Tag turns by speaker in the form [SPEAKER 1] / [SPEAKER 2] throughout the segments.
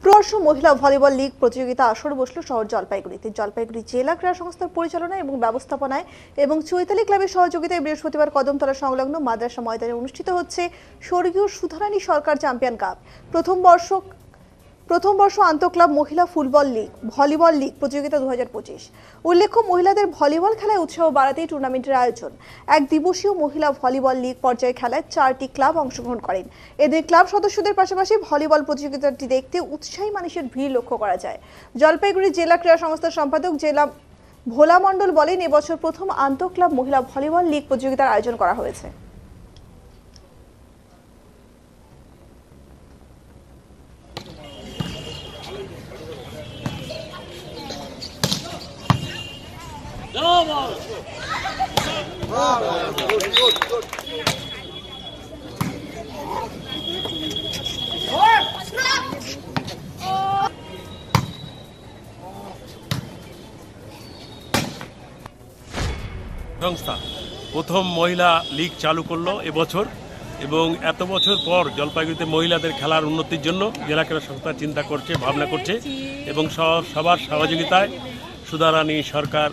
[SPEAKER 1] প্রশ মহিলা ভলিবল লীগ প্রতিযোগিতা আসর বসল শহর জলপাইগুড়িতে। জলপাইগুড়ি জেলা ক্রীড়া সংস্থার পরিচালনা এবং ব্যবস্থাপনায় এবং চৈতালি ক্লাবের সহযোগিতায় বৃহস্পতিবার কদমতলা সংলগ্ন মাদ্রাসা ময়দানে অনুষ্ঠিত হচ্ছে স্বর্গীয় সুধারানী সরকার চ্যাম্পিয়ন কাপ প্রথম বর্ষ আন্তঃক্লাব মহিলা ফুটবল লীগ ভলিবল লীগ প্রতিযোগিতা 2025। উল্লেখ্য, মহিলাদের ভলিবল খেলায় উৎসাহ বাড়াতেই টুর্নামেন্টের আয়োজন। এক দিবসীয় মহিলা ভলিবল লীগ পর্যায়ে খেলায় 4টি ক্লাব অংশগ্রহণ করেন। এদের ক্লাব সদস্যদের পাশাপাশি ভলিবল প্রতিযোগিতাটি দেখতে উৎসাহী মানুষের ভিড় লক্ষ্য করা যায়। জলপাইগুড়ি জেলা ক্রীড়া সংস্থার সম্পাদক জেলা ভোলা মণ্ডল বলেন, এবছর প্রথম আন্তঃক্লাব মহিলা ভলিবল লীগ প্রতিযোগিতার আয়োজন করা হয়েছে।
[SPEAKER 2] সংস্থা প্রথম মহিলা লীগ চালু করলো এবছর, এবং এত বছর পর জলপাইগুড়িতে মহিলাদের খেলার উন্নতির জন্য জেলা ক্রীড়া সংস্থা চিন্তা করছে, ভাবনা করছে, এবং সবার সহযোগিতায় সুধারানী সরকার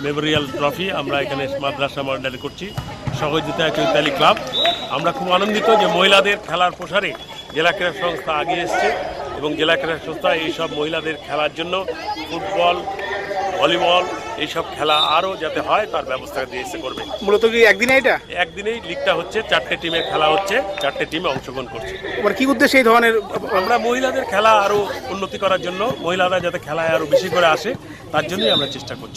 [SPEAKER 2] মেমোরিয়াল ট্রফি আমরা এখানে মাদ্রাসা ময়দানে করছি, সহযোগিতায় চৈতালি ক্লাব। আমরা খুব আনন্দিত যে মহিলাদের খেলার প্রসারে জেলা ক্রীড়া সংস্থা এগিয়ে এসছে, এবং জেলা ক্রীড়া সংস্থা এইসব মহিলাদের খেলার জন্য ফুটবল, ভলিবল এইসব খেলা আরও যাতে হয় তার ব্যবস্থা দিয়েছে করবে।
[SPEAKER 3] মূলত কি
[SPEAKER 2] একদিনেই লিগটা হচ্ছে, 4টে টিমের খেলা হচ্ছে, 4টে টিমে অংশগ্রহণ করছে।
[SPEAKER 3] কি উদ্দেশ্যে এই ধরনের?
[SPEAKER 2] আমরা মহিলাদের খেলা আরও উন্নতি করার জন্য, মহিলারা যাতে খেলায় আরও বেশি করে আসে তার জন্যই আমরা চেষ্টা করছি।